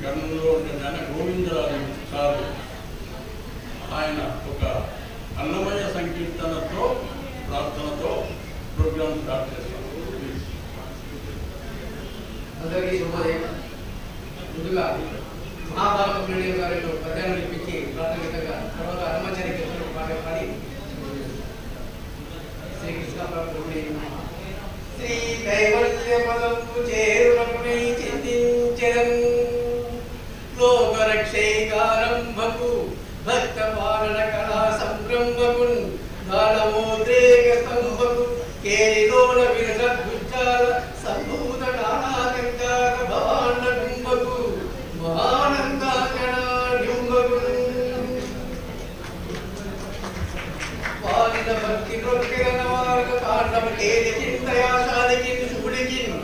కర్నూలులో ఉండే గోవిందరాజు సారు ఆయన ఒక అన్నమయ్య సంకీర్తనతో ప్రార్థనతో ప్రోగ్రాం స్టార్ట్ చేస్తాం. అందరికీ శుభోదయం. ముందుగా మహాభారత గారిలో పద్యాన్ని ఇప్పించి ప్రాథమికంగా తర్వాత హనుమాచార్య కీర్తనలు పాడి శ్రీకృష్ణ శ్రీ కైవల్య పదము చేరునకుని చింతించెదం లోకరక్షైకారంభకు భక్త పాలన కళా సంరంభకున్ దానమోద్రేక స్తంభకు కేలిలోన విరసద్భుజాల సంభూత నానాకంకార భవాండ బింబకు మహానందాకణాడ్యుంబకు పాలిత భక్తి ప్రొక్కిరణ మార్గ తాండవ కేలి చింతయాశాలికిన్ శుభుడికిన్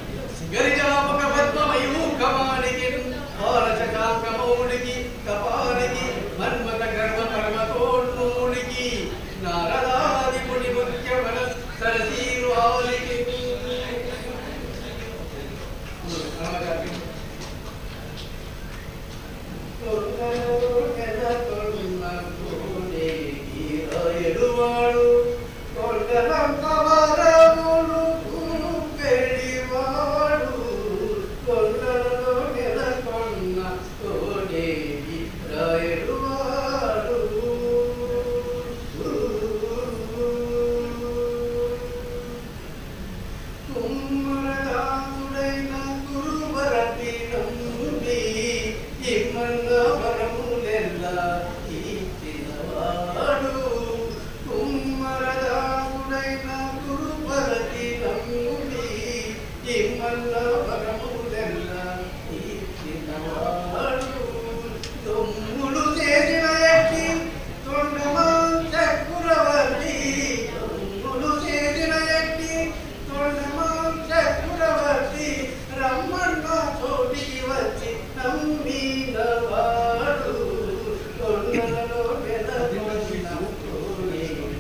గరిజాపక పద్మమయూఖమాలికిన్ పాలచకాంకమౌడికి కపాలికి మన్మత గర్వ పరమతోన్మూడికి నారదాది పుడి ముఖ్య మన సరసీరు ఆలికి ఎడువాడు కొండలంకవరములు పెడివాడు కొండలలో నెలకొన్న కోడేవి రాయడువాడు కుమ్మరదాసుడైన గురువరటి నంబి ఇమ్మన్న వరములెల్ల ఇచ్చినవాడు కుమ్మరదాసుడైన గురువరటి నంబి ఇమ్మన్న వరములెల్ల ఇచ్చినవాడు తొమ్ములు చేసిన ఎట్టి తొండమాంచ కురవతి తొమ్ములు చేసిన ఎట్టి తొండమాంచ కురవతి రమ్మన్న చోటికి వచ్చి నమ్మినవాడు కొండలలో వెలగొన్న కోడేవాడు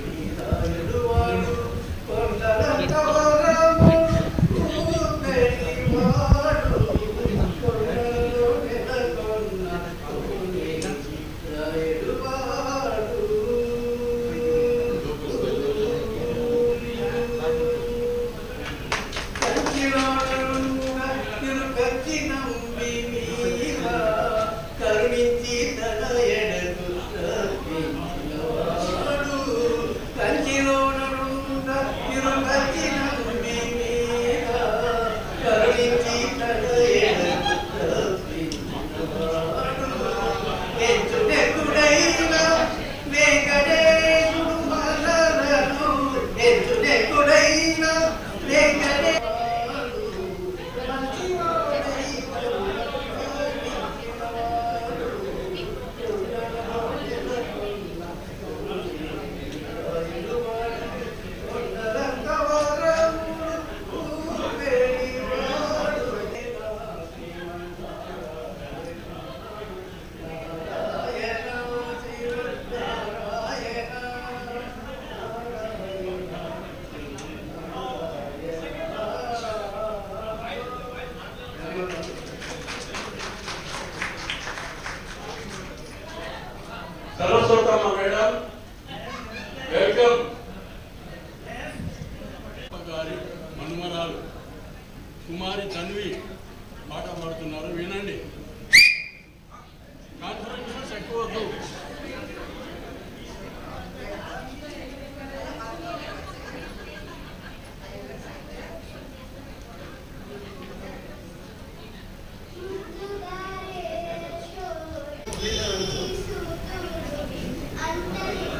కొండలంకవరములు పెడివాడు కొండలలో వెలగొన్న కోడేవాడు కచ్చి నంబి మీద కరుణించి తన ఎడకు తప్పినవాడు కంచిలోనుండ తిరుపతి నంబి మీద కరుణించి తన ఎడకు తప్పినవాడు ఎచ్చుడెక్కుడైన వెంకటేశుడు మనలను ఎచ్చుడెక్కుడైన వెంకటేశుడు సరస్వతమ్మ మేడం వెల్కమ్. గారి మనుమరాలు కుమారి తన్వి పాట పాడుతున్నారు, వినండి. కాన్ఫరెన్స్ ఎక్కువద్దు. Thank you.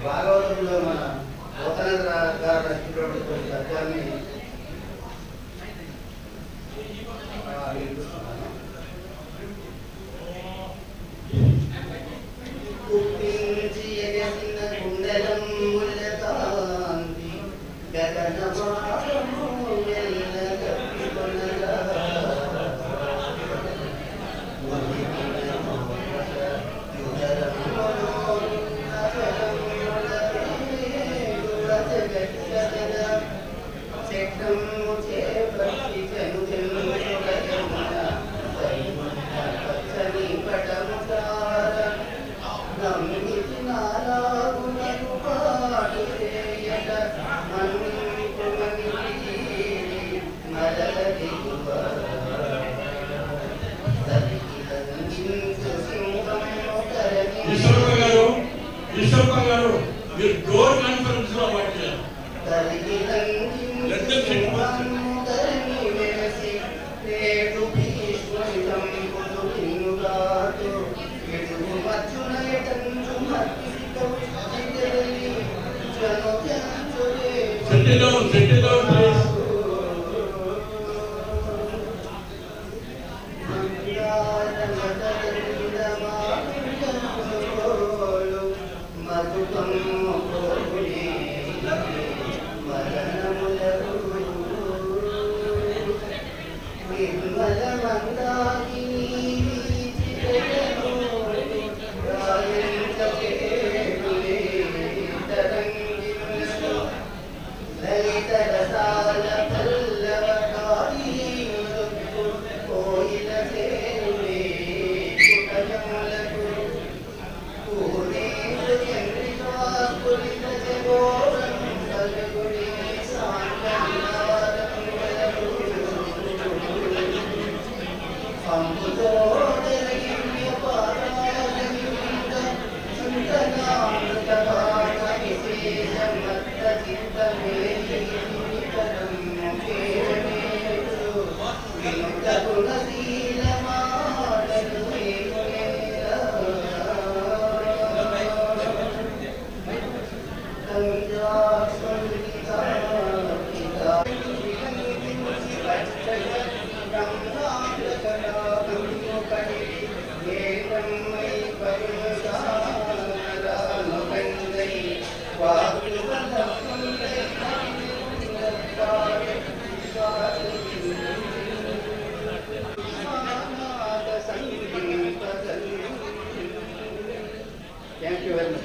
భాగవతంలో మన పోతన గారు రచించినటువంటి కొన్ని పద్యాన్ని గుప్పించి ఎగసిన కుండలం ముల్లకాంతి గగనమానము ఎల్ల కప్పికొనగా విశ్వరూపం గారు మీరు డోర్ కాన్ఫరెన్స్ లో అవాయిడ్ చేయాలి. Settle down, please. Thank you very much.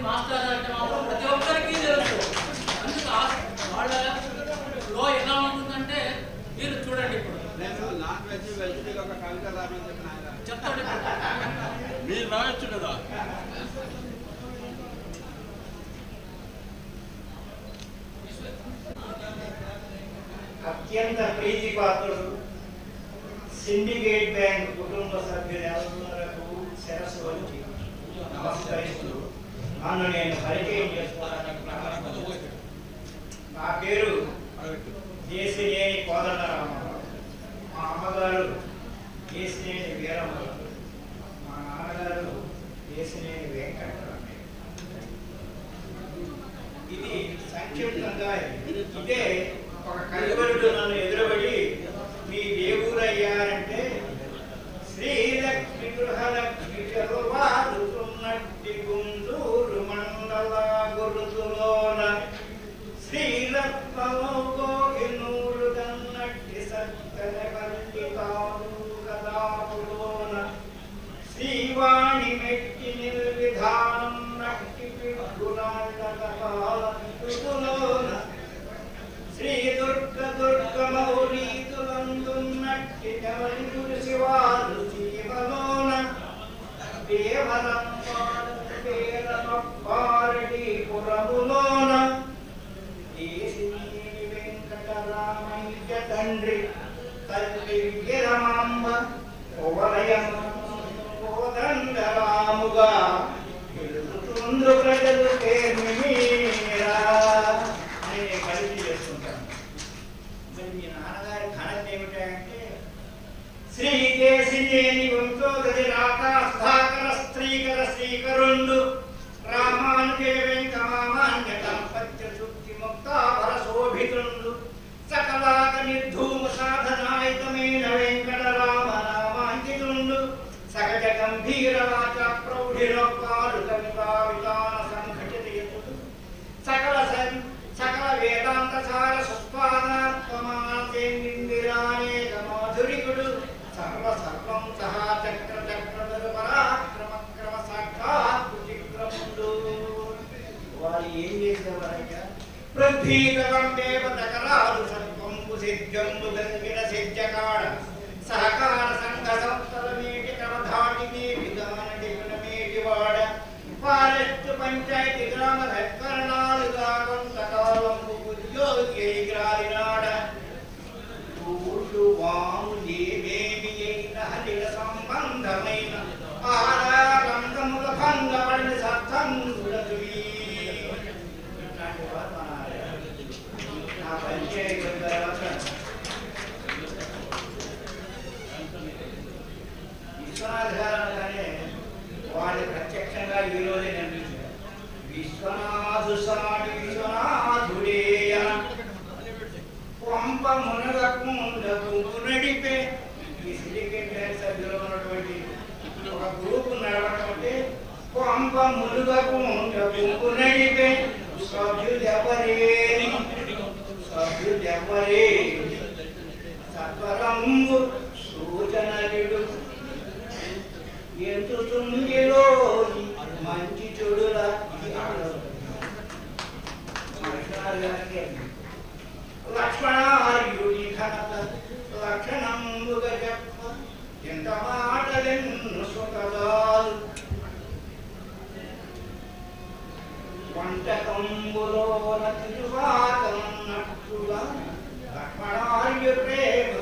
Master అంటే మాత్రం ప్రతి ఒక్కరికి తెలుసు. అందుకు వాళ్ళలో ఎలా ఉంటుందంటే మీరు చూడండి. ఇప్పుడు చెప్తాడు మీరు రాయొచ్చు కదా. అత్యంత ప్రీతిపాత్రుడు సిండికేట్ బ్యాంక్ కుటుంబ సభ్యులకు శిరస్సు వచ్చి నమస్కరిస్తూ నన్ను నేను పరిచయం చేసుకోవడానికి నా పేరు దేశినేని కోదండరామారావు. మా అమ్మగారు దేశినేని వీరమ్మగారు, మా నాన్నగారు దేశినేని వెంకటరామయ్య. ఇది సంక్షిప్తంగా ఇదే ఒక కలువరుడు నన్ను ఎదురబడి మీ దేవురయ్యారంటే శ్రీలక్ష్మి గృహలక్ష్మి వాడుతున్నట్టి గుంటూరు మండల గురుతులోన శ్రీరత్నము గోగినూరు కన్నట్టి సత్తెన కల్లితారు కదాపులోన శ్రీవాణి మెట్టి నిర్విధానం నట్టి పిడుగునాళ్ళ శ్రీ దుర్గమౌళీతులందున్నట్టి ఎవరి శివాలు జీవలోన దేవరంపారడి పురములోన దేశిని వెంకటరామయ్య తండ్రి తల్లి విరమాంబ కోదండరాముగా పిలుచుతుందు ప్రజలు పేర్మిరా అని కలిసి చేస్తుంటాను. మరి మీ నాన్నగారి ఘనత ఏమిటంటే శ్రీకేశినేని వంశోదరి రాకాస్థాకర స్త్రీకర శ్రీకరుండు రామానుజయ వెంకమామాన్య దంపత్య శుద్ధి ముక్తావర శోభితుండు సకలాక నిర్ధూమ సాధనాయుతమైన వెంకటరామ నామాంకితుండు సహజ గంభీర వాచ ప్రౌఢిరపాలు కవితా విధాన సంఘటిత యతుడు సకల వేదాంత సార సుస్పాదాత్మమానేక మాధురికుడు సర్వం సహా చక్ర చక్రధర పరాక్రమ క్రమ సాక్షాత్ విక్రముడు. వారు ఏం చేసేవారయ్యా? పృథ్వీతరం దేవతకరాలు సర్వంబు సిద్ధ్యంబు గంగిన సిద్ధ్యకాడ సహకార సంఘ సప్తల మేటి క్రమధాటి మేటి గమన దిగున మేటి వాడ ఫారెస్ట్ పంచాయతీ గ్రామ ధక్కరణాలుగా కొంతకాలంబు ఉద్యోగి గ్రాలినాడ పూషు వాము ఏమేమి అయిన హరిల సంబంధమైన ఆరారంగముల భంగపడిన సత్సంగులతువి. ఇట్లాంటి వారు మన పంచాయతీ విశ్వనాథగానే వాళ్ళు ప్రత్యక్షంగా ఈ రోజే కనిపించారు. విశ్వనాథు సాటి విశ్వనాథుడేయ పంప మునగకుండకు నడిపే ఈ సిండికేట్ సభ్యులు ఉన్నటువంటి ఒక గ్రూప్ నడవడం అంటే పంప మునుగకుండకు నడిపే సభ్యులెవరేని సత్వరంబు సూచనలుడు ఎంతు తుంగిలోని మంచి చెడుల లక్ష్మణార్యుడి ఘనత లక్షణంబుగా చెప్ప ఎంత మాటలెన్ను సుఖదాలు వంటకంబులోన తిరువాతన్నట్టుగా లక్ష్మణార్య ప్రేమ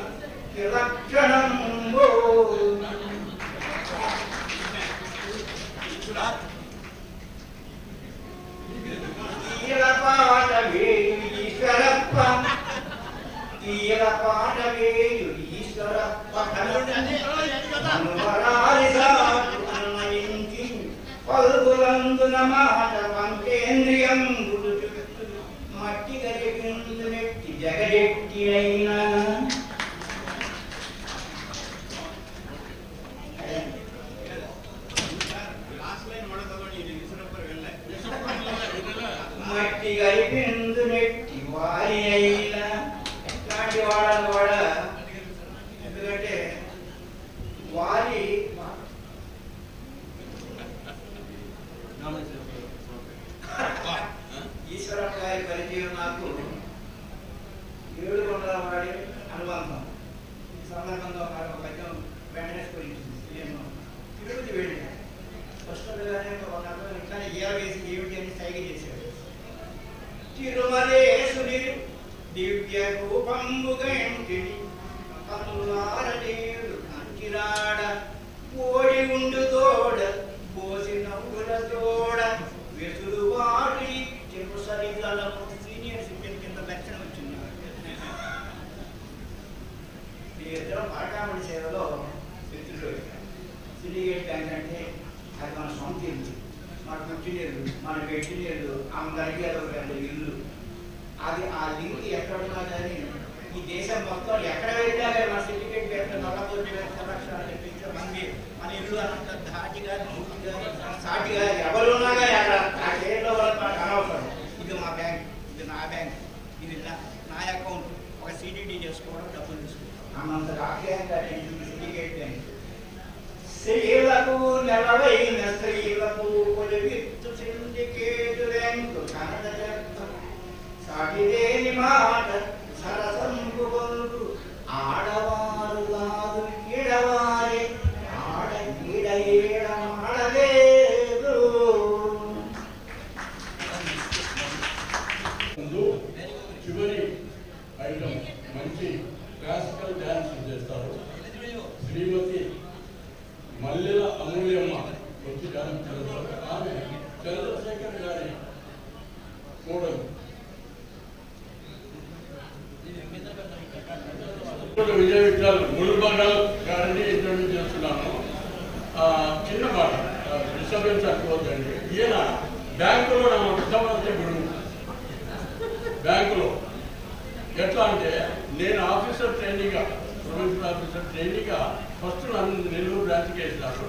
లక్షణంబు పల్గులందున మాట వంకేంద్రియం మట్టి గరిపిందు నెట్టి జగడెట్టినైనా మట్టి గరిపిందు నెట్టి వారి అయినా ఇట్లాంటి వాడని వాడ. ఎందుకంటే వారి ఈశ్వరప్ప గారి పరిచయం నాకు 7 వాడి అనుబంధం. ఈ సందర్భంగా ఒక పద్యం వెంటనే స్ఫురించింది. నేను తిరుపతి వెళ్ళిన స్పష్టంగానే ఇంకా వేసి ఏమిటి అని సైగ చేశాడు. తిరుమలేశుని దివ్య రూపంబుగంటిని కనులారనేడు కంచిరాడ ఓడి ఉండు తోడ పోసి నవ్వుల తోడ వెసులు వాడి చెరు సరిగలకు సీనియర్ సిటిజన్ కింద లక్షణం వచ్చింది. ఇద్దరం పాఠామణి సేవలో మిత్రులు సిండికేట్ బ్యాంక్ అంటే అది మన సొంత ఇల్లు, మన పుట్టినీళ్ళు, మన పెట్టినీళ్ళు, అందరికీ అదొక ఇల్లు. అది ఆ లింక్ ఎక్కడున్నా కానీ ఈ దేశం మొత్తం ఎక్కడ వెళ్ళినా కానీ మన సిండికేట్ బ్యాంక్ 40 లక్షలు చెప్పించారు. మన ఇల్లు అంత ధాటిగా సాటిగా ఎవరున్నా కానీ అక్కడ ఆ షేర్లో వాళ్ళకి మనకు అనవసరం. ఇది మా బ్యాంక్, ఇది నా బ్యాంక్, ఇది నా అకౌంట్. ఒక సిడిడి చేసుకోవడం, డబ్బులు తీసుకోవడం అన్నంత రాకేంగా సిండికేట్ బ్యాంక్. స్త్రీలకు నెలవైన స్త్రీలకు కొలివిత్తు సిండికేటు ఎంతో కనద చెప్తాం సాటిలేని మాట సరసంపు గొంతు ఆడవారు కాదు ఈడవారే ఆడ ఈడ ఏడ మాడలేదు. చివరి ఐటమ్ మంచి క్లాసికల్ డ్యాన్స్ చేస్తారు. శ్రీమతి మల్లెల అమూల్యమ్మ వచ్చి డ్యాన్స్ చేస్తారు. ఆమె చంద్రశేఖర్ గారి మోడల్. విజయ విఠల్ ములుబంగల్ గారిని ఇంట్రడ్యూస్ చేస్తున్నాను. చిన్న మాట డిస్టర్బెన్స్ అనుకోవద్దండి. ఈయన బ్యాంకులో నా మొట్టమొదటి గురువు. బ్యాంకులో ఎట్లా అంటే నేను ఆఫీసర్ ట్రైనింగ్గా ప్రొవిన్షియల్ ఆఫీసర్ ట్రైనింగ్గా ఫస్ట్ నన్ను నెల్లూరు బ్రాంచ్కి వేసినారు.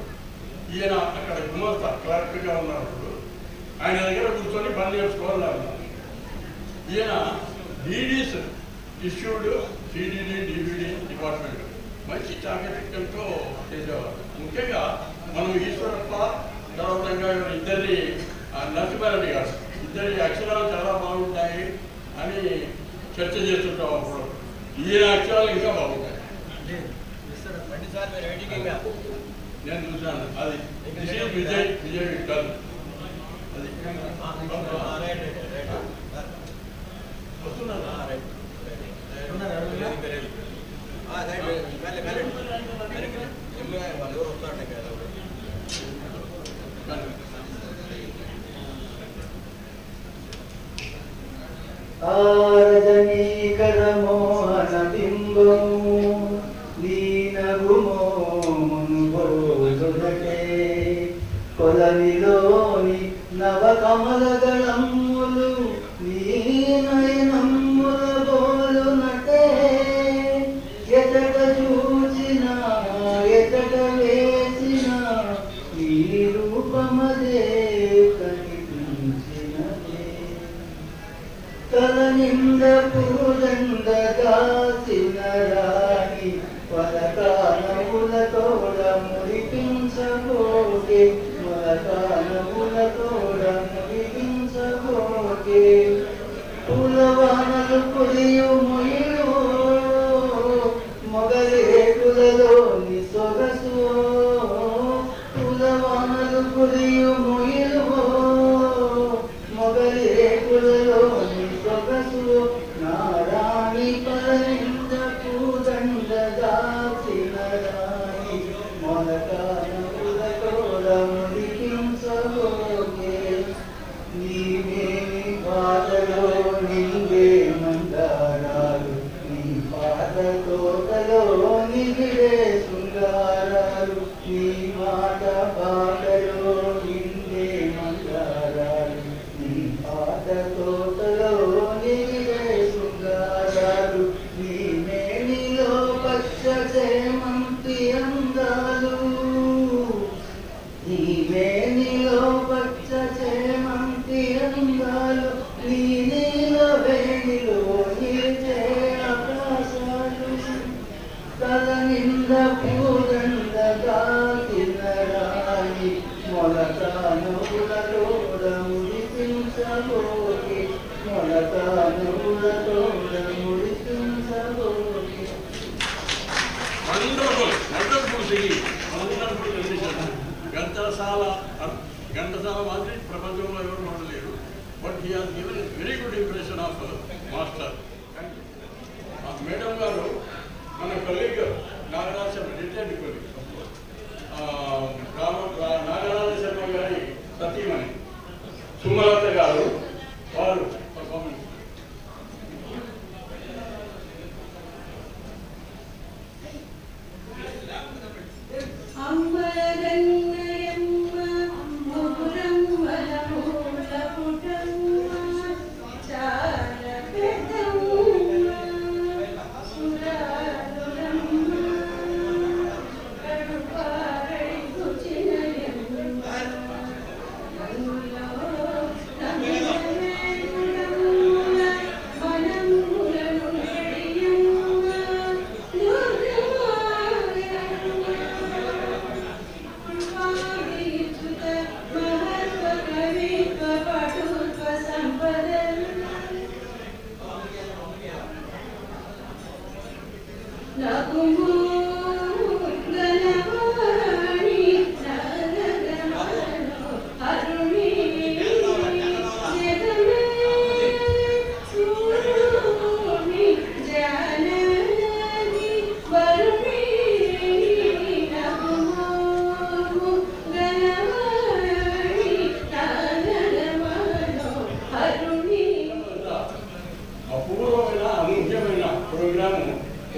ఈయన అక్కడ గుమస్తా క్లర్క్గా ఉన్నప్పుడు ఆయన దగ్గర కూర్చొని పని చేసుకోవాలన్నారు. ఈయన డీడీస్ ఇష్యూడ్ సిడిడి డివిడి డిపార్ట్మెంట్ మంచి చాకచక్యంతో చేసేవారు. ముఖ్యంగా మనం ఈశ్వరప్ప తర్వాత ఇద్దరి నరసింహారెడ్డి గారు ఇద్దరి అక్షరాలు చాలా బాగుంటాయి అని చర్చ చేస్తుంటాం. అప్పుడు ఈయన అక్షరాలు ఇంకా బాగుంటాయి. నేను చూసాను. అది విజయ్ విఠల్. అది వస్తున్నా ఆరజనీకర మోహన బింబము దీనగుమోమునుబోధునకే కొలనిలోని నవకమలగళములు నీనయనముల బోలునటే ఎతట చూచిన ఎతట వేసిన ఈ రూపమదే కనిపించినదే తల నింద పూదండ దాసిన రాణి పలకానములతోడ మురిపించబోకే పలకానములతోడ మురిపించబోకే పులవానలు పులియు ముయిలు మొగలేకులలోని సొగసు పులవానలు పులియు ముయిలు మొగలేకులలోని సొగసు నారాణి పరనింద పూదండ దాచిన రాణి మొలకానములతోడ మురిపించబోకే నీవేమి పాటలో నింగే మందారాలు నీ పాట తోటలో నిగిడే శృంగారాలు నీ మాట పాటలో నింగే మందారాలు నీ పాట తోటలో నిగిడే శృంగారాలు నీ మేనిలో పచ్చ చేమంతి అందాలు నీ మేనిలో పచ్చ చేమంతి అందాలు నీ నీల వేణిలో నిలిచే ఆకాశాలు తల నింద పూదండ దాచిన రాణి మొలకానములతోడ మురిపించబోకే మొలకానములతోడ మురిపించబోకే. Wonderful singing, wonderful condition. Ghantasala మాత్రం ప్రపంచంలో ఎవరు ఉండలేరు. But he has given very good impression of master. Madam గారు మన colleague Nagaraja Sharma, retired colleague, Nagaraja Sharma గారి సతీమణి సుమలత గారు, వారు పర్ఫార్మెన్స్.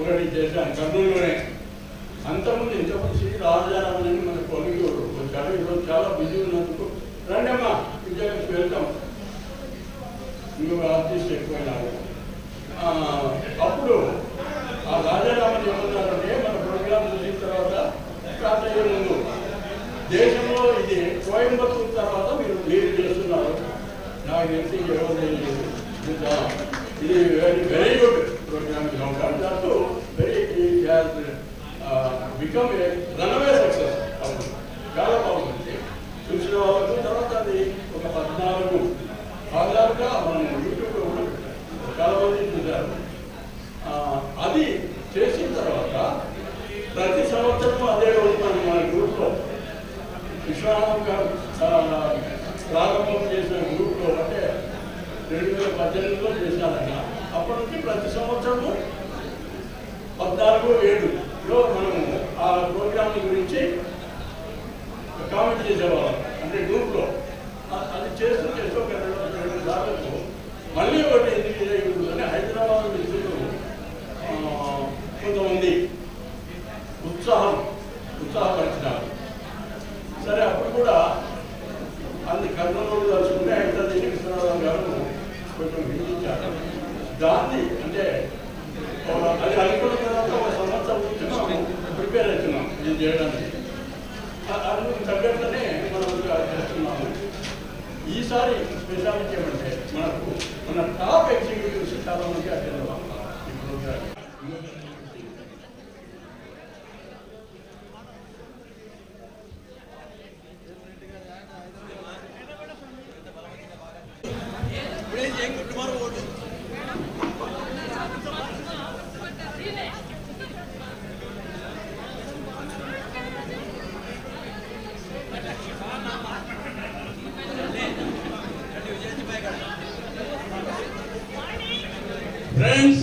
ఒకటి చేశాను కర్నూలులోనే. అంతకుముందు ఇంతకుముందు శ్రీ రాజారామని మన కొనుగోలు వచ్చాడు. ఈరోజు చాలా బిజీ ఉన్నందుకు రండి అమ్మా విజయానికి వెళ్తాం. ఇంకొక ఆర్టిస్ట్ ఎక్కువైనారు. అప్పుడు ఆ రాజారామని ఏమన్నారంటే మన ప్రోగ్రామ్ చూసిన తర్వాత స్టార్ట్ అయ్యే ముందు దేశంలో ఇది కోయంబత్తూరు తర్వాత మీరు చేస్తున్నారు. నాకు తెలిసి ఎవరు తెలియదు. ఇది వెరీ గుడ్ ప్రోగ్రామ్. కంటారు very it has become a runaway success. అప్పుడు చాలా బాగుంది చూసిన వాళ్ళకు. తర్వాత అది ఒక 14 భాగాలుగా మనం యూట్యూబ్లో కూడా చాలా మంది చూశారు. అది చేసిన తర్వాత ప్రతి సంవత్సరం అదే రోజు మన గ్రూప్లో విశ్వనాథం గారు ప్రారంభం చేసిన గ్రూప్లో అంటే 2018లో చేశారన్న. అప్పటి నుంచి ప్రతి సంవత్సరము 14/7లో మనము ఆ ప్రోగ్రామ్ గురించి కామెంట్ చేసేవాళ్ళం. అంటే గ్రూప్లో అది చేస్తూ ఒక 2 సార్లకు మళ్ళీ ఒకటి ఎందుకు చేయకూడదని హైదరాబాద్ మిత్రులు కొంతమంది ఉత్సాహపరిచినారు. సరే అప్పుడు కూడా అది కర్నూలు తలుచుకుంటే హైదరాబాద్ విశ్వనాథం గారు కొంచెం హింసించారు. దాన్ని అంటే అది అనుకున్న తర్వాత ఒక సంవత్సరం నుంచి మనం ప్రిపేర్ అవుతున్నాం ఇది చేయడానికి. అందుకు తగ్గట్లనే మనం చేస్తున్నాము. ఈసారి స్పెషాలిటీ ఏమంటే మన టాప్ ఎగ్జిక్యూటివ్స్ చాలా మంది అటెండ్ అవ్వాలి ఈ ప్రోగ్రామ్. Friends,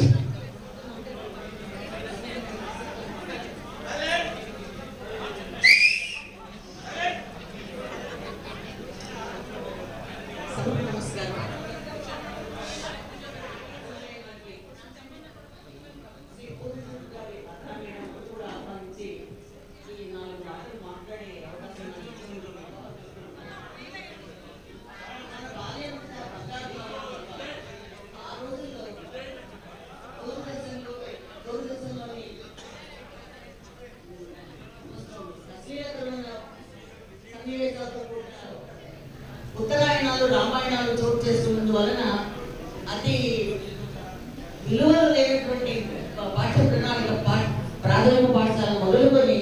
ఉత్తరాయణాలు రామాయణాలు చోటు చేసుకున్నందువలన అతి విలువలు లేనటువంటి పాఠ్య ప్రణాళిక ప్రాథమిక పాఠశాల మొదలుకొని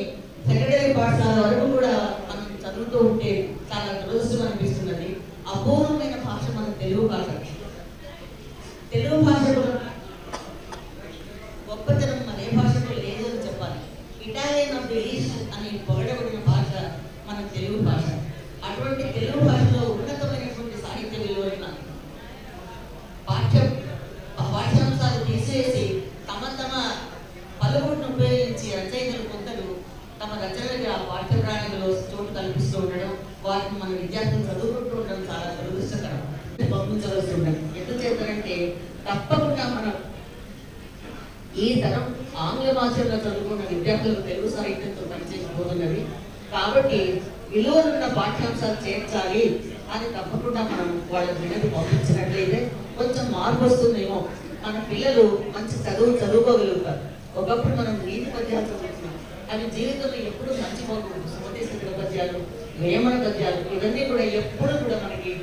సెకండరీ పాఠశాల వరకు కూడా మనం చదువుతూ ఉంటే చాలా దురదృష్టం అనిపిస్తున్నది. అపూర్వమైన భాష మన తెలుగు భాష. తెలుగు భాషలో గొప్పతనం మరే భాషలో లేదు అని చెప్పాలి. ఇటాలియన్ ఆఫ్ ది ఈస్ట్ అని పొగడబడిన భాష మన తెలుగు భాష. అటువంటి తెలుగు భాషలో ఉన్నతమైనటువంటి సాహిత్య విలువైన పాఠ్యాంశాలు తీసేసి తమ పలువురిని ఉపయోగించి రచయితలు కొందరు తమ రచనలకి ఆ పాఠ్య ప్రణాళికలో చోటు కల్పిస్తూ ఉండడం, వాటిని మన విద్యార్థులు చదువుకుంటూ ఉండడం చాలా దురదృష్టకరం. పంపించవలసి ఉండదు. ఎందుచేతంటే తప్పకుండా మనం ఈ తరం ఆంగ్ల భాషలో చదువుకున్న విద్యార్థులకు తెలుగు సాహిత్యంతో పనిచేసిపోతున్నది. కాబట్టి విలువలున్న పాఠ్యాంశాలు చేర్చాలి అని తప్పకుండా మనం వాళ్ళకి వినతి పంపించినట్లయితే కొంచెం మార్పు వస్తుందేమో. మన పిల్లలు మంచి చదువుకోగలుగుతారు. ఒకప్పుడు మనం నీతి పద్యాలు చదువుతున్నాం, అవి జీవితంలో ఎప్పుడు మర్చిపోకూడదు. సుమతి శతక పద్యాలు, వేమన పద్యాలు ఇవన్నీ కూడా ఎప్పుడు కూడా మనకి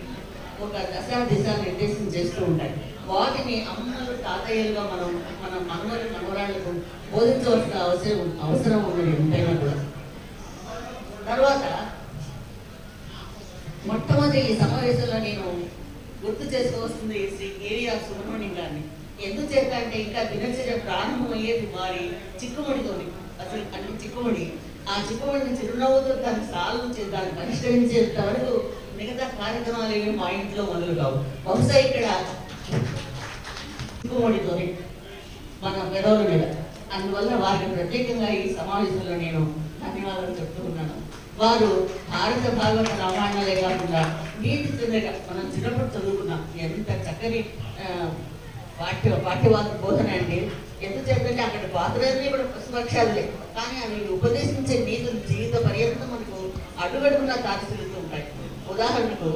ఒక దిశ నిర్దేశం చేస్తూ ఉంటాయి. వాటిని అమ్మలు తాతయ్యలుగా మన మనవరాళ్లకు బోధించవలసిన అవసరం ఉన్నది ఎంతైనా కూడా. తర్వాత మొట్టమొదటి ఈ సమావేశంలో నేను గుర్తు చేసుకోవాల్సింది శ్రీ కేవీఆర్ సుబ్రహ్మణ్యం గారిని. ఎందుచేత అంటే ఇంకా దినచర్య ప్రారంభమయ్యేది వారి చిక్కుముడితోని. అసలు అంటే చిక్కుముడి, ఆ చిక్కుముడిని చిరునవ్వుతో దాన్ని సాల్వ్ చేసి దాన్ని పరిష్కరించేంత వరకు మిగతా కార్యక్రమాలు ఏమి మా ఇంట్లో మొదలు కావు. బహుశా ఇక్కడ చిక్కుముడితోని మన పెదవుల మీద, అందువల్ల వారికి ప్రత్యేకంగా ఈ సమావేశంలో నేను ధన్యవాదాలు చెప్తూ ఉన్నాను. వారు భారత భాగవత రామాయణాలే కాకుండా నీతి చెందగా మనం చిన్నప్పుడు చదువుకున్నాం. ఎంత చక్కని పాఠ్యవాద బోధన అంటే ఎంత చెప్పంటే అక్కడ పాత్రలన్నీ కూడా పశుపక్షాలే, కానీ అవి ఉపదేశించే నీతులు జీవిత పర్యంతం మనకు అడుగడుగునా తారసిల్లుతూ ఉంటాయి. ఉదాహరణకు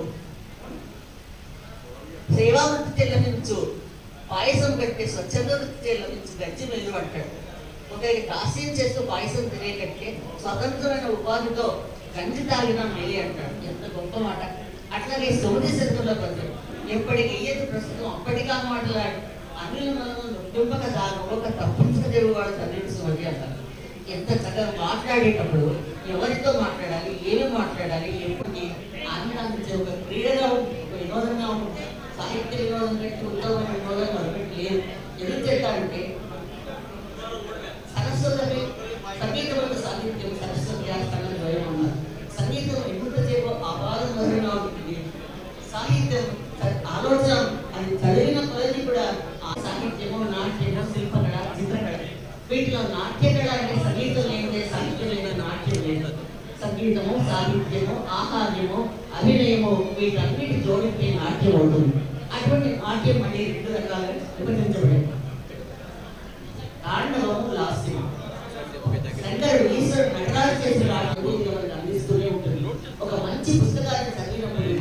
సేవావృత్తి చెల్లమించు పాయసం కట్టే స్వచ్ఛంద వృత్తి చెల్లమించు గజ్జి వెళ్ళు అంటాడు. ఒకరికి దాస్యం చేస్తూ పాయసం తినేటట్టే స్వతంత్రమైన ఉపాధితో గంజి తాగిన మేలి అంటాడు. ఎంత గొప్ప మాట. అట్లాగే సౌది శతకంలో కొంచెం ఎప్పటికి ఏది ప్రస్తుతం అప్పటికా మాట్లాడు అన్నిల మనము నొప్పింపక దానొక తప్పించదేవు వాడు తల్లిని సోది అంటారు. ఎంత చక్కగా మాట్లాడేటప్పుడు ఎవరితో మాట్లాడాలి, ఏమి మాట్లాడాలి, ఎప్పటికీ ఆనందించే ఒక క్రీడగా ఉంటుంది, ఒక వినోదంగా ఉంటుంది. సాహిత్య వినోదం కంటే ఉత్తమమైన వినోదం మరొకటి లేదు. ఎందుకు చేస్తారంటే సరస్వతి సంగీతం సాహిత్యం సరస్వతి స్థలం ద్వయం అన్నారు. సంగీతం ఎంతసేపు అపారమరంగా ఉంటుంది. సాహిత్యం ఆలోచన అది చదివిన కొలది కూడా ఆ సాహిత్యము, నాట్యము, శిల్పకళ, చిత్రకళ, వీటిలో నాట్యకళ అంటే సంగీతం లేదే సాహిత్యం లేదా నాట్యం లేదు. సంగీతము, సాహిత్యము, ఆహార్యము, అభినయము వీటన్నిటి జోడితే నాట్యం ఉంటుంది. అటువంటి నాట్యం అనేది 2 రకాలుగా విభజించబడింది. తాండవము, లాస్యము. శంకరుడు ఈశ్వరుడు నటరాజు చేసిన నాట్యము మనకు అందిస్తూనే ఉంటుంది. ఒక మంచి పుస్తకాన్ని చదివినప్పుడు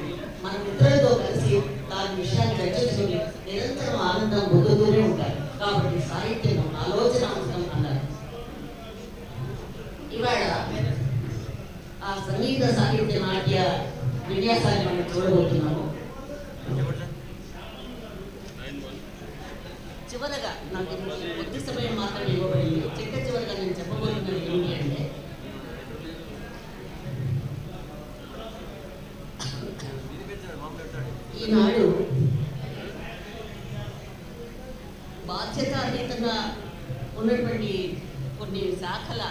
మన మిత్రులతో కలిసి దాని విషయాన్ని చర్చించుకుని నిరంతరం ఆనందం పొందుతూనే ఉంటారు. కాబట్టి సాహిత్యం ఆలోచన అవసరం అన్నారు. ఇవాళ ఆ సంగీత సాహిత్య నాట్య విన్యాసాన్ని మనం చూడబోతున్నాము. చివరగా నాకు కొద్ది సమయం మాత్రమే ఇవ్వబడింది. చివరగా నేను చెప్పబోతున్నది ఏమిటి అంటే ఈనాడు బాధ్యతారహితంగా ఉన్నటువంటి కొన్ని శాఖల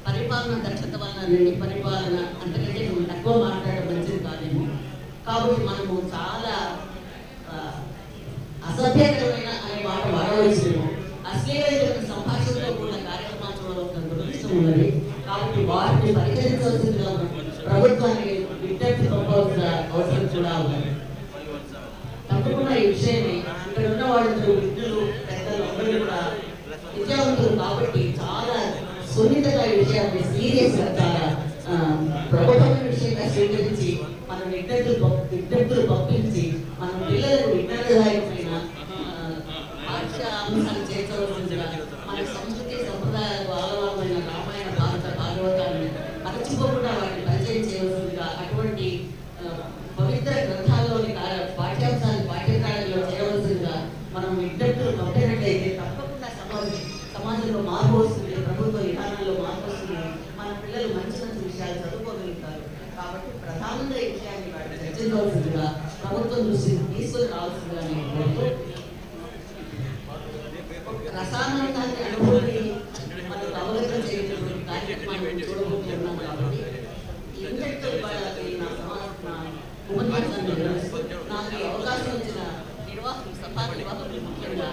పరిపాలన దక్షత వలన పరిపాలన అంతకంటే తక్కువ మాట్లాడడం మంచిది కాదేమో. కాబట్టి మనము చాలా అసభ్యకరమైన అనే మాట వాడవలసిందేమో. అశ్లీలమైన సంభాషణలో కూడిన కార్యక్రమాలు చూడవలసిన దురదృష్టం ఉన్నది. కాబట్టి వాటిని పరిహరించవలసిందిగా ప్రభుత్వానికి విజ్ఞప్తి పంపవలసిన అవసరం కూడా ఉన్నది. తప్పకుండా ఈ విషయమే ఇక్కడ ఉన్న వాళ్ళందరూ విద్యులు, పెద్దలు అందరూ కూడా విద్యావంతులు కాబట్టి చాలా సున్నితంగా ఈ విషయాన్ని సీరియస్గా చాలా ప్రబలమైన విషయంగా స్వీకరించి మన విజ్ఞప్తులు పంపించి మన పిల్లలకు విజ్ఞానదాయకమైన పాఠ్య అంశాలు చేర్చవలసిందిగా మన సంస్కృతి సంప్రదాయాలకు ఆలవాలమైన రామాయణ, భారత, భాగవతాన్ని మరచిపోకుండా వాటిని పరిచయం చేయవలసిందిగా అటువంటి పవిత్ర గ్రంథాల్లోని పాఠ్యాంశాలు పాఠ్యకాలంలో చేయవలసిందిగా మనం విజ్ఞప్తులు పంపినట్లయితే తప్పకుండా సమాజంలో మార్పు వస్తుంది, ప్రభుత్వ విధానాల్లో మార్పు వస్తుంది, మన పిల్లలు మంచి మంచి విషయాలు చదువుకోగలుగుతారు. కాబట్టి ప్రధానంగా ఈ విషయాన్ని వాటిని చర్చించవలసిందిగా ప్రభుత్వం దృష్టికి తీసుకొని రావాల్సిందిగా నేను కోరుతూ రసాయనాన్ని అనుభూతి మనకు అవగతం చేయటువంటి కార్యక్రమాన్ని చూడబోతున్నాం. కాబట్టి ఇంతటితో నాకు ఈ అవకాశం ఇచ్చిన నిర్వాహకులు, సభా నిర్వాహకులు, ముఖ్యంగా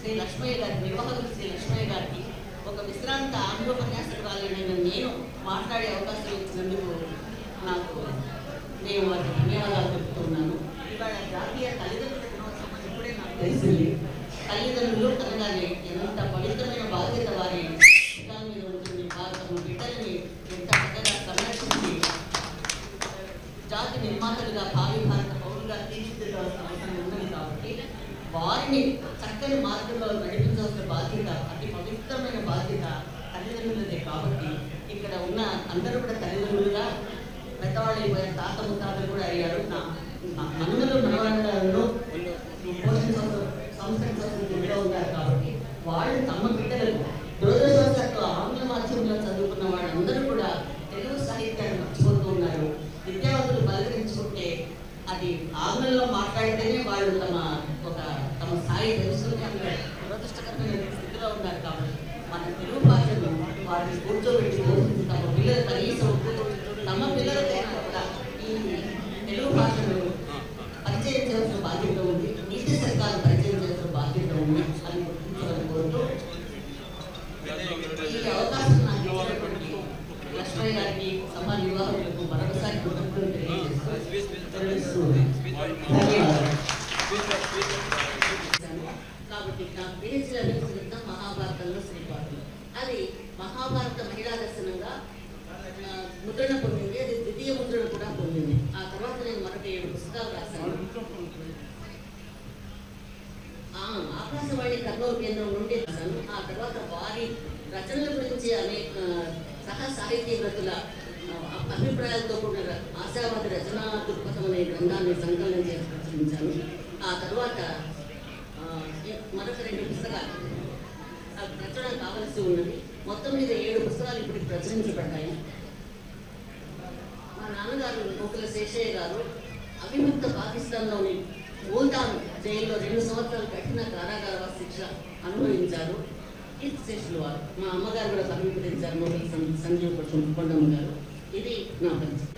శ్రీ లక్ష్మయ్య గారి, నిర్వాహకులు శ్రీ లక్ష్మయ్య గారికి, ఒక విశ్రాంత ఆంధ్రోపన్యాసకురాలైన నేను మాట్లాడే అవకాశం ఇచ్చినందుకు నేను వారికి ధన్యవాదాలు చెప్తున్నాను. ఇవాళ జాతీయ తల్లిదండ్రుల దినోత్సవం ఇప్పుడే నాకు తెలిసింది. తల్లిదండ్రులు అనగానే ఎంత పవిత్రమైన బాధ్యత వారి పిల్లల మీద ఉంటుంది. తమ బిడ్డల్ని ఎంత చక్కగా సంరక్షించి జాతి నిర్మాతలుగా, భావి భారత పౌరులుగా తీర్చిదిద్దవలసిన అవసరం ఉన్నది. కాబట్టి వారిని చక్కని మార్గంలో నడిపించవలసిన బాధ్యత, అతి పవిత్రమైన బాధ్యత తల్లిదండ్రులదే. కాబట్టి ఇక్కడ ఉన్న అందరూ కూడా తల్లిదండ్రులుగా పెద్దవాళ్ళు అయిపోయిన తాత ముత్తాతలు కూడా అయ్యారు. మనుమలు మనవాళ్ళను పోషించవలసిన సంస్కరించవలసిన స్థితిలో ఉన్నారు. కాబట్టి వాళ్ళు తమ బిడ్డలకు దురదృష్టం స్థితిలో ఉన్నారు కాబట్టి మన తెలుగు భాషను వారిని కూర్చోబెట్టి బోధించి తమ పిల్లలు కనీసం తమ పిల్లలకైనా కూడా ఈ తెలుగు భాషను పరిచయం చేయాల్సిన బాధ్యత ఉంది, నీతి శతకాలను పరిచయం చేయాల్సిన బాధ్యత ఉంది అని గుర్తించాలని కోరుతూ ఈ అవకాశం నాకు ఇచ్చినటువంటి లక్ష్మయ్య గారికి సభా నిర్వాహకులకు మరొకసారి కృతజ్ఞతలు తెలియజేస్తూ ధన్యవాదాలు. కాబట్టి నాకు పిహెచ్డి లభించిన మహాభారతంలో శ్రీపాఠం అది మహాభారత మహిళా దర్శనంగా ముద్రణ పొందింది, అది ద్వితీయ ముద్రణ కూడా పొందింది. ఆ తర్వాత నేను మరొక 7 పుస్తకాలు రాశాను. ఆకాశవాణి కర్నూలు కేంద్రం నుండి రాశాను. ఆ తర్వాత వారి రచనల గురించి అనేక సాహితీవేత్తల అభిప్రాయాలతో కూడిన ఆశావాది రచనా దృక్పథం అనే గ్రంథాన్ని సంకలనం చేసి ప్రచురించాను. ఆ తర్వాత మరొక 2 పుస్తకాలు ప్రచురణ కావలసి ఉన్నది. మొత్తం మీద 7 పుస్తకాలు ఇప్పుడు ప్రచురించబడ్డాయి. మా నాన్నగారు కోకుల శేషయ్య గారు అవిముక్త పాకిస్తాన్లోని మూల్తాన్ జైల్లో 2 సంవత్సరాలు కఠిన కారాగార శిక్ష అనుభవించారు. కీర్తిశేషులు వారు. మా అమ్మగారు కూడా సమీకరించారు, మోకల సంజీవ్ కొండమ్మ గారు. ఇది నా పరిచయం.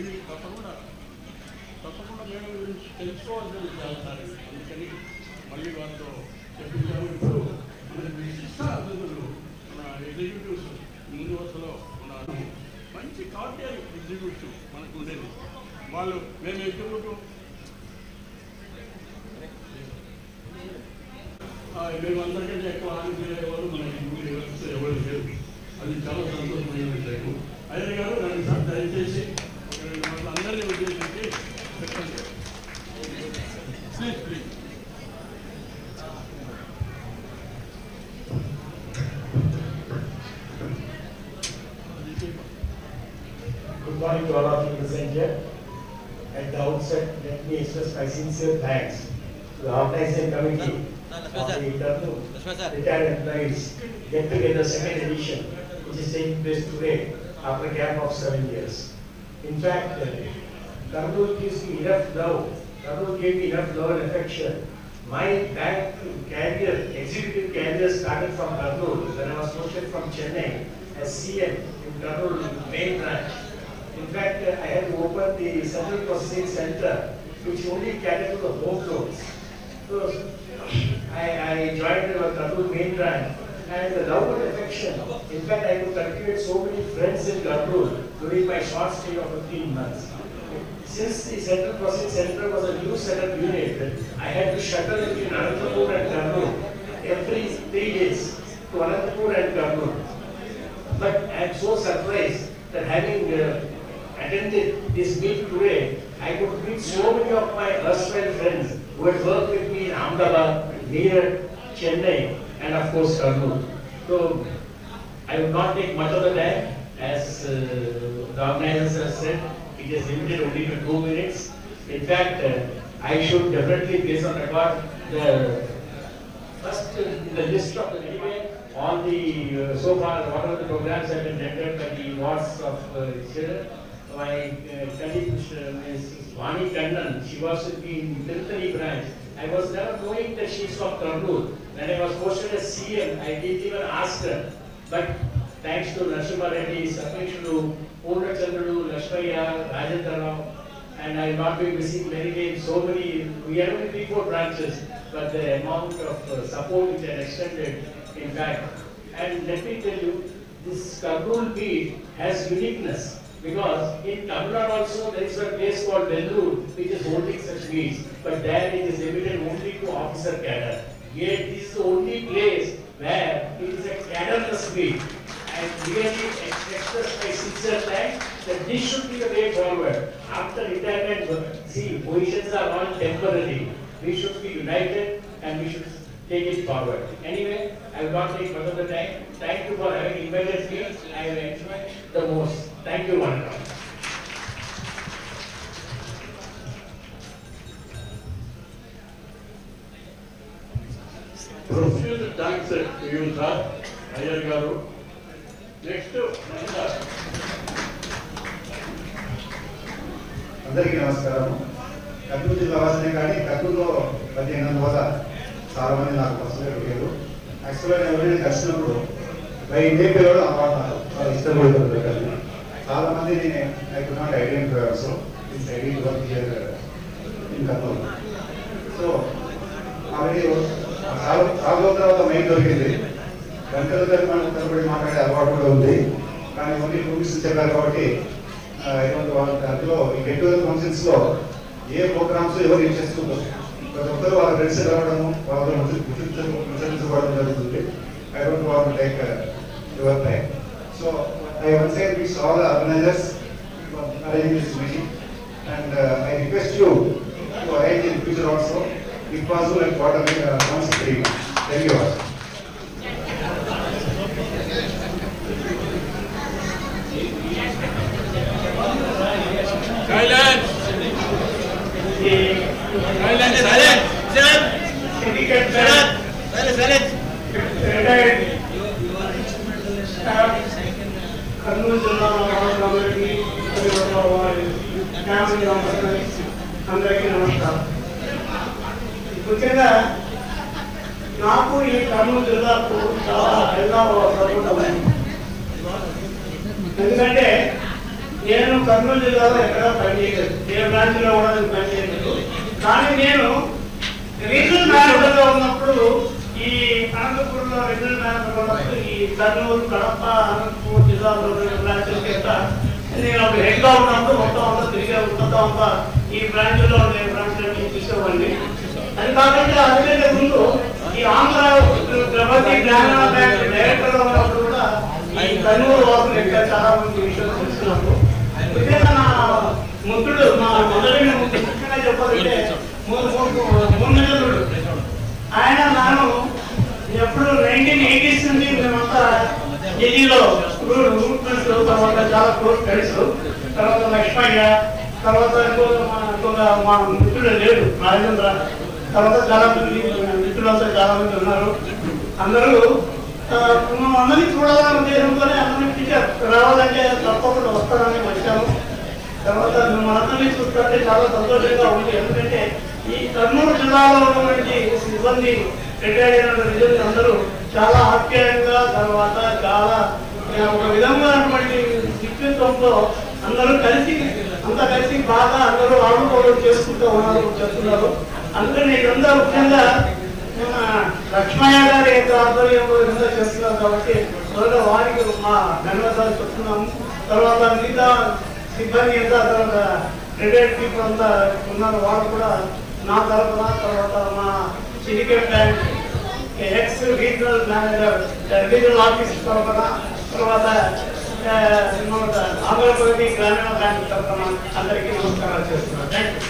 ఇది తప్పకుండా మేడం గురించి తెలుసుకోవాల్సిన చేస్తారు. అందుకని మళ్ళీ వారితో చెప్పించాము. ఇప్పుడు మన విశిష్ట అతిథులు మన ఎగ్జిక్యూటివ్స్ ముందు వరుసలో ఉన్నారు. మంచి కార్డియల్ ఎగ్జిక్యూటివ్ మనకు ఉండేది. వాళ్ళు మేము ఎగ్జిక్యూటివ్ మేమందరికంటే ఎక్కువ ఆనందించేవాళ్ళు మనకి ఎవరు లేరు. అది చాలా సంతోషమైన విషయం. అయ్యర్ గారు దానికి సార్ దయచేసి ఒక 2 మాటలు అందరినీ ఉద్దేశించి చెప్పండి. Please. Good morning to all of you present here. At the outset, let me express my sincere thanks to the organizing committee of the Kurnool Retired Employees Get Together second edition, which is taking place today after a gap of 7 years. In fact, Kurnool gives me enough love. Kurnool gave me enough love and affection. My back career, executive career, started from Kurnool when I was posted from Chennai as CM in Kurnool main branch. In fact, I had to open the Central Processing Center, which only catered to the home loans. So, I joined the Kurnool main branch, and the love and affection. In fact, I could cultivate so many friends in Kurnool during my short stay of 15 months. Since the Central Processing Center was a new setup unit, I had to shuttle between Anantapur and Kurnool every 3 days to Anantapur and Kurnool. But I am so surprised that having attended this meet today, I could meet so many of my erstwhile friends who had worked with me in Ahmedabad, Meerut, Chennai, and of course Kurnool. So I would not take much of the time, as the organizers have said. It is limited only to 2 minutes. In fact, I should definitely place on record the first in the list of the debate on the so far what are the programs have been rendered by the awards of children. My colleague Ms. Vani Kannan, she was in the Tirupati branch. I was never knowing that she is from Kurnool. When I was posted as CM, I didn't even ask her. But thanks to Narasimha Reddy, Sapeshulu, Purna Chandralu, Lakshmaya, Rajendra Rao, and I will not be missing many names. So many, we have only 3-4 branches, but the amount of support which I extended, in fact. And let me tell you, this Kurnool beat has uniqueness. Because in Tamil Nadu also there is a place called Vellore which is holding such meets, but there it is limited only to officer cadre. Yet this is the only place where it is a cadreless meet. I really express my sincere thanks that this should be the way forward. After retirement, see, positions are all temporary. We should be united and we should take it forward. Anyway, I will not take much of the time. Thank you for having invited me. I have enjoyed the most. Thank you, one and all. Profuse thanks to you, sir. Ayyar garu. Next, అందరికీ నమస్కారం. కర్నూలు జిల్లా వాసనే కానీ కర్నూలులో 15 వల్ల చాలా మంది నాకు పర్సనల్గా అడిగారు. యాక్చువల్గా నేను ఎవరైనా కలిసినప్పుడు బై ఇండియా పేరు అమ్మాడుతున్నారు, చాలా ఇష్టపడుతుంది. చాలా మంది I could not identify also in identify work here in Kurnool. So already చాలా తర్వాత మైండ్ దొరికింది. గంటల తరపు మనం తరబడి మాట్లాడే అలవాటు కూడా ఉంది, కానీ ఓన్లీ మూవీస్ చెప్పారు కాబట్టి అందులో ఈ గెట్ టుగెదర్ ఫంక్షన్స్లో ఏ ప్రోగ్రామ్స్ ఎవరు యూజ్ చేసుకుంటారు, ప్రతి ఒక్కరు వాళ్ళ ఫ్రెండ్స్ రావడము, వాళ్ళతో ముచ్చరించుకోవడం జరుగుతుంది. I don't want to take your time. So I once again wish all the organizers for arranging this meeting, and I request you to arrange in future also, if possible, at quarterly once 3 months. Thank you all. Silence! Silence! Silence! Silence! Kurnool జిల్లా అందరికీ అందరికీ నమస్కారం. ముఖ్యంగా నాకు ఈ కర్నూలు జిల్లాకు చాలా సంతోషం. ఎందుకంటే నేను కర్నూలు జిల్లాలో ఎక్కడా పనిచేయలేదు, ఏ బ్రాంచ్లో కూడా నేను పనిచేయలేదు. కానీ నేను రీజనల్ మేనేజర్గా ఉన్నప్పుడు ఈ అనంతపురంలో రీజనల్ మేనేజర్ ఉన్నప్పుడు ఈ కర్నూలు, కడప, అనంతపురం జిల్లాలో బ్రాంచ్ల కింద నేను ఒక హెడ్గా ఉన్నప్పుడు మొత్తం అంతా తిరిగే మొత్తం అంతా ఈ బ్రాంచ్లో ఉండే బ్రాంచ్లన్నీ చూసేవాడిని. అది కాకుండా అందుకంటే ముందు ఈ ఆంధ్ర ప్రగతి గ్రామీణ బ్యాంక్ డైరెక్టర్గా ఉన్నప్పుడు కూడా ఈ కర్నూలు వాసులు ఇంకా చాలా మంది విషయాలు తెలుసుకున్నప్పుడు ముఖ్యంగా నా ముద్దుడు, మా మొదలైన ముఖ్యంగా చెప్పాలంటే మూడు నెలలు ఆయన నాను ఎప్పుడు 1980s నుంచి మేమంతా ఢిల్లీలో తర్వాత చాలా క్లోజ్ ఫ్రెండ్స్. తర్వాత లక్ష్మయ్య, తర్వాత మా మిత్రుడు లేడు రాజేంద్ర, తర్వాత చాలా మంది మిత్రులంతా చాలా మంది ఉన్నారు. అందరూ అందరినీ చూడాలనే ఉద్దేశంతోనే అందరినీ పిలిచారు. రావాలంటే తప్పకుండా వస్తానని వచ్చాము. తర్వాత మనందరినీ చూస్తుంటే చాలా సంతోషంగా ఉంది. ఎందుకంటే ఈ కర్నూలు జిల్లాలో ఉన్నటువంటి సిబ్బంది రిటైర్డ్ అయిన నిజంగా అందరూ చాలా ఆప్యాయంగా, తర్వాత చాలా ఒక విధమైనటువంటి వ్యక్తిత్వంతో అందరూ కలిసి బాగా అందరూ ఆడుకోవడం చేసుకుంటూ చెప్తున్నారు. అందుకని ఇదంతా ముఖ్యంగా లక్ష్మయ్య గారి యొక్క ఆధ్వర్యంలో ఇదంతా చేస్తున్నారు కాబట్టి త్వరగా వారికి మా ధన్యవాదాలు చెప్తున్నాము. తర్వాత మిగతా సిబ్బంది అంతా, తర్వాత రిటైర్డ్ పీపుల్ అంతా ఉన్నారు, వాళ్ళు కూడా నా తరఫున, తర్వాత మా syndicate bank X regional manager regional office తరఫున, తర్వాత ఆంధ్రప్రదేశ్ గ్రామీణ బ్యాంక్ తరఫున అందరికీ నమస్కారాలు చేస్తున్నాను. Thank you.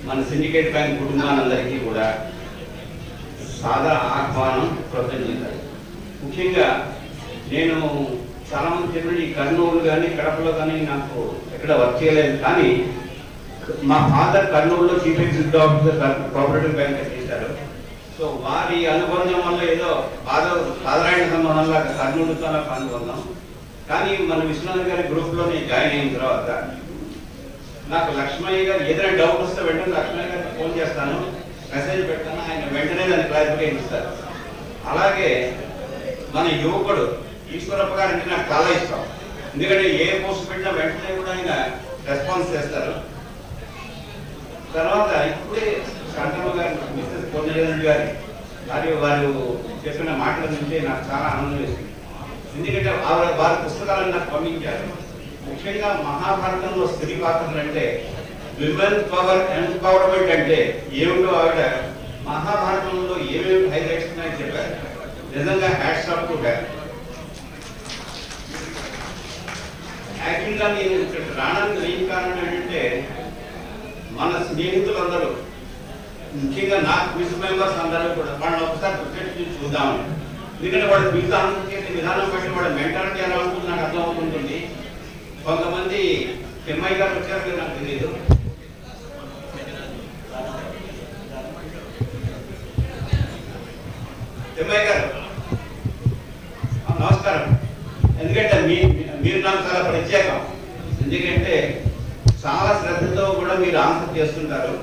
మన సిండికేట్ బ్యాంక్ కుటుంబానందరికీ కూడా సాదా ఆహ్వానం, కృతజ్ఞతలు. ముఖ్యంగా నేను చాలా మంది చెప్పిన ఈ కర్నూలు కానీ కడపలో కానీ నాకు ఎక్కడ వర్క్ చేయలేదు, కానీ మా ఫాదర్ కర్నూలులో chief executive officer cooperative bank చేశారు. సో వారి అనుబంధం వల్ల ఏదో సాధారణ సంబంధంలో కర్నూలుతో నాకు అనుబంధం. కానీ మన విశ్వనాథ్ గారి గ్రూప్లోనే జాయిన్ అయిన తర్వాత నాకు లక్ష్మయ్య గారు ఏదైనా డౌట్ వస్తే వెంటనే లక్ష్మయ్య గారికి ఫోన్ చేస్తాను, మెసేజ్ పెడతాను, ఆయన వెంటనే దాన్ని క్లారిఫికేషన్ ఇస్తారు. అలాగే మన యువకుడు ఈశ్వరప్ప గారు అంటే నాకు చాలా ఇష్టం. ఎందుకంటే ఏ పోస్ట్ పెట్టినా వెంటనే కూడా ఆయన రెస్పాన్స్ చేస్తారు. తర్వాత ఇప్పుడే శాంతమ్మ గారు, మిస్సెస్ పొన్నరెడ్డి గారి వారు చెప్పిన మాటల నుంచి నాకు చాలా ఆనందం వేసింది. ఎందుకంటే వారి పుస్తకాలను నాకు పంపించారు. ముఖ్యంగా మహాభారతంలో స్త్రీ పాత్రలు అంటే, విమెన్ పవర్ ఎంపవర్మెంట్ అంటే ఏమిటో ఆవిడ మహాభారతంలో ఏమేమి హైలైట్స్ ఉన్నాయని చెప్పారు. నిజంగా హ్యాట్స్ ఆఫ్ టు హర్. యాక్చువల్గా నేను ఇక్కడ రావడానికి మెయిన్ కారణం ఏంటంటే, మన స్నేహితులందరూ ముఖ్యంగా నా క్విజ్ మెంబర్స్ అందరూ కూడా వాళ్ళని ఒకసారి ప్రత్యక్ష చూద్దామని. ఎందుకంటే వాడు క్విజ్ ఆన్సర్ చేసే విధానం బట్టి వాడు మెంటాలిటీ ఎలా ఉంటుంది నాకు అర్థమవుతుంటుంది. కొంతమంది చెమ్మయ్య గారు వచ్చారు నాకు తెలియదు. తిమ్మయ్య గారు నమస్కారం. ఎందుకంటే మీరు నాకు చాలా ప్రత్యేకం. ఎందుకంటే చాలా శ్రద్ధతో కూడా మీరు ఆన్సర్ చేస్తుంటారు.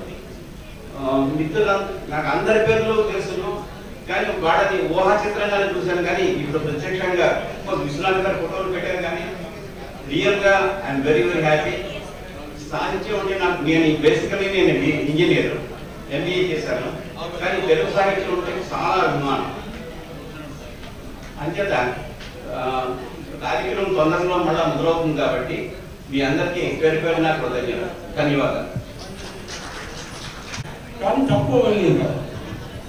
మిత్రులు నాకు అందరి పేర్లు తెలుసును, కానీ వాళ్ళని ఊహా చిత్రంగానే చూశాను. కానీ ఇప్పుడు ప్రత్యక్షంగా విశ్వనాథ్ గారి ఫోటోలు పెట్టాను. కానీ రియల్గా ఐఎమ్ వెరీ వెరీ హ్యాపీ. సాహిత్యం అంటే నేను బేసికలీ నేను ఇంజనీర్, ఎంబీఏ చేశాను. కానీ తెలుగు సాహిత్యం ఉంటే చాలా అభిమానం. అంచేత కార్యక్రమం తొందరలో మళ్ళీ మొదలవుతుంది కాబట్టి మీ అందరికీ పేరు పేరు నాకు ధన్యవాదాలు. కానీ తక్కువ మంది ఉంటారు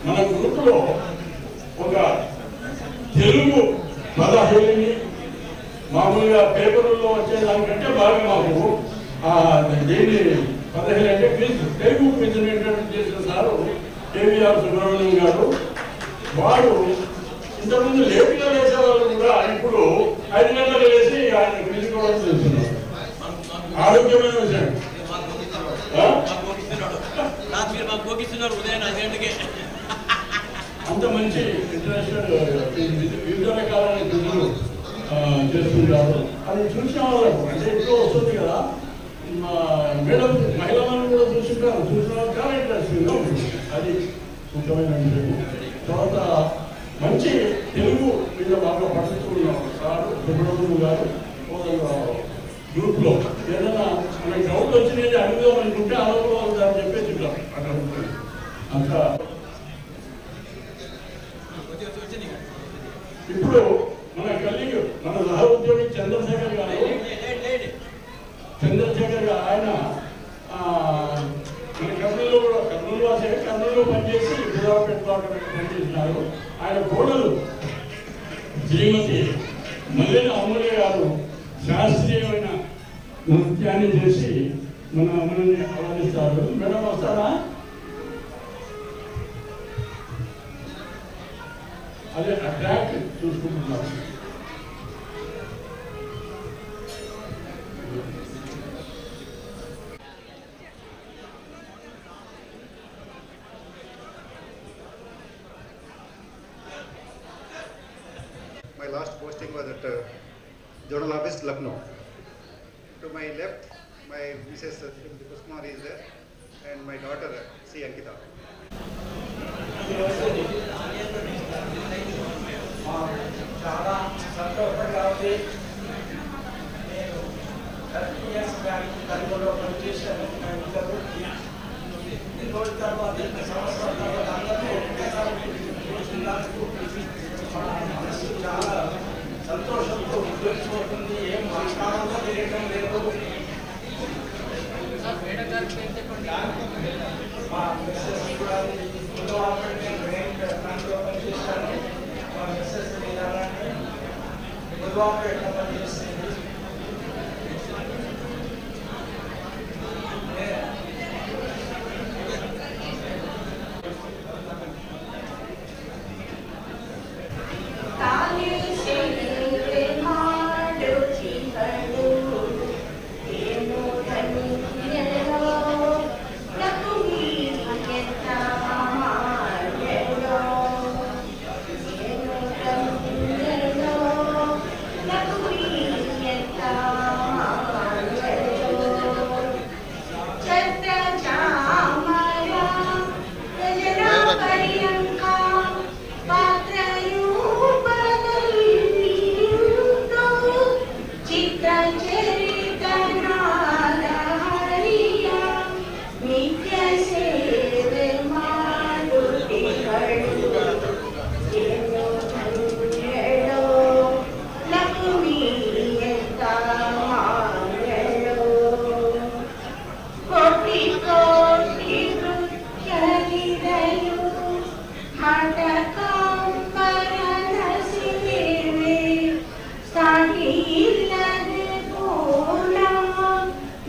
మన గ్రూపులో. ఒక తెలుగు పదహేని మామూలుగా పేపర్లో వచ్చేదానికంటే బాగా మాకు దీన్ని 15 అంటే క్విజ్, తెలుగు క్విజ్ ఇంట్రడ్యూస్ చేసిన సారు కేవీఆర్ సుబ్రహ్మణ్యం గారు. వారు ఇంతకుముందు లేటుగా వేసేవాళ్ళు కూడా ఇప్పుడు 5 గంటలు వేసి ఆయన క్విజ్ కూడా చేస్తున్నారు. ఆరోగ్యమైన విషయం. అంత మంచి ఇంటర్నేషనల్ వివిధ రకాలైన క్విజ్లు చేస్తుంటారు. అది చూసిన వాళ్ళకు అంటే ఇప్పుడు వస్తుంది కదా, మేడం మహిళలను కూడా చూస్తుంటారు. చూసిన వాళ్ళు చాలా ఇంట్రెస్టింగ్గా ఉంటుంది. అది ముఖ్యమైన విషయం. తర్వాత మంచి తెలుగు మీద బాగా పట్టుకున్న సార్ సుబ్రహ్మణ్యం గారు గ్రూప్లో ఏదైనా మనకి డౌట్ వచ్చినది అడుగుదాం అనుకుంటే అడగడం దాన్ని చెప్పేసి ఉంటారు. అక్కడ అంత ఇప్పుడు మన కలీగ్ మన సహ ఉద్యోగి చంద్రశేఖర్ గారు ఆయన మన కర్నూలులో కూడా కర్నూలు వాసే కర్నూలులో పనిచేసి గుజరాపేటలో అక్కడ పనిచేసినారు. ఆయన కోడలు శ్రీమతి మల్లెల అమూల్య గారు శాస్త్రీయమైన నృత్యాన్ని చేసి మనల్ని ఆరాధిస్తారు. మేడం వస్తారా? అదే ఆ ట్రాక్ చూసుకుంటున్నారు. My last posting was at Journal Office, Lucknow. To my left, my Mrs. Kusmar is there, and my daughter, C. Ankita. చాలా సంతోషంగా ఉంది. నేను 30 years తెలుగులో పనిచేశాను. ఈ రోజు తర్వాత సంవత్సరం తర్వాత అందరూ చాలా సంతోషంతో ఉద్యోగిపోతుంది. ఏం మాట్లాడాలో తెలియటం లేదు. మా మిస్సెస్ కూడా పనిచేశాను. మా మిస్సెస్ గురువాపేట పనిచేస్తుంది.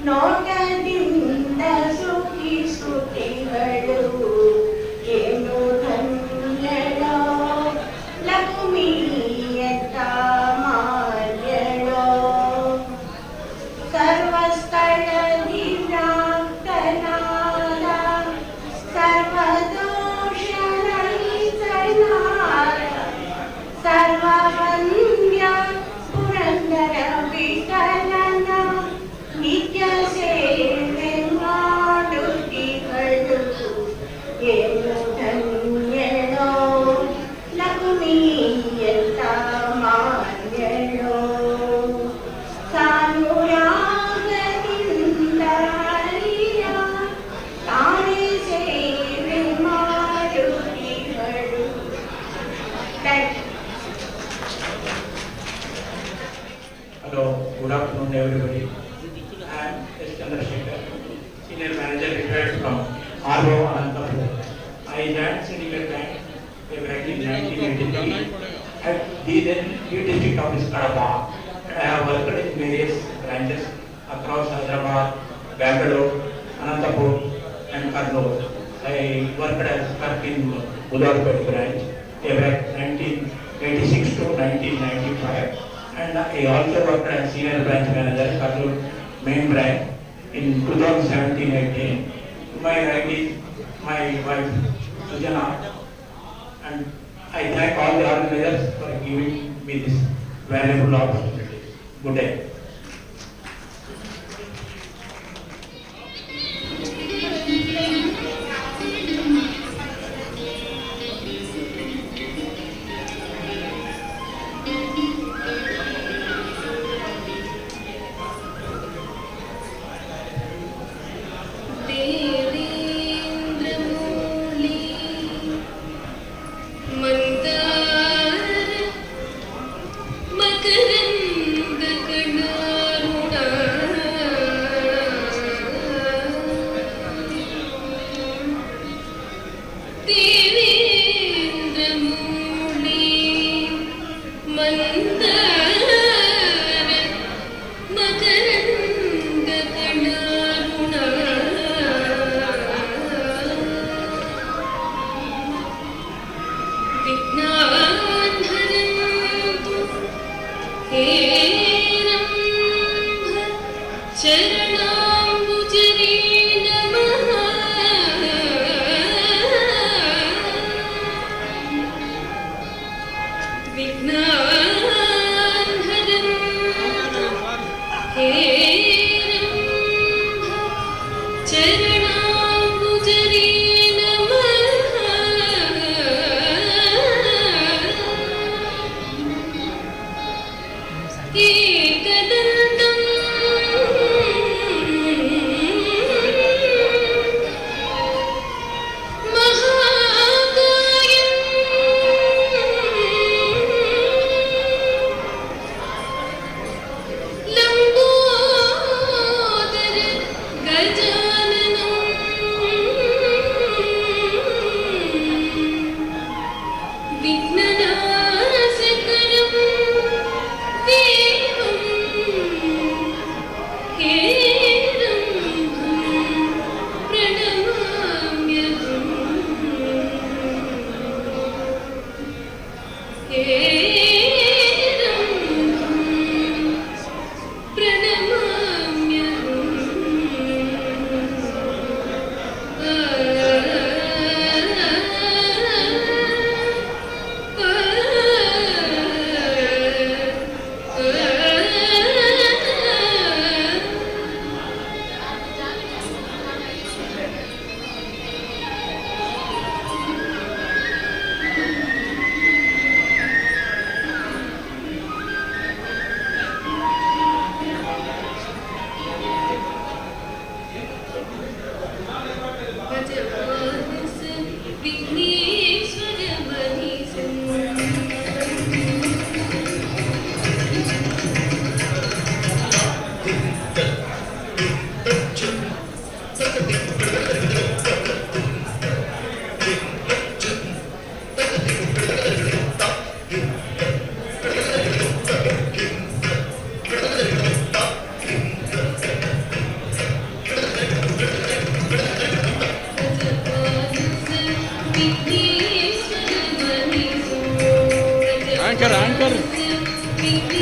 Not a dim, the Suki Suki. Good afternoon, everybody. I am S. Chandrasekhar, Senior Manager retired from RO Anantapur. I joined Syndicate Bank back in 1983 at the then new district office Kadapa. I have worked in various branches across Hyderabad, Bangalore, Anantapur and Kurnool. I worked as clerk in Budapest branch back 1986 to 1995. And I also worked as senior branch manager Kurnool main branch in 2017-18. To my right is my wife Sujana, and I thank all the organizers for giving me this valuable opportunity. Good day. Anchor.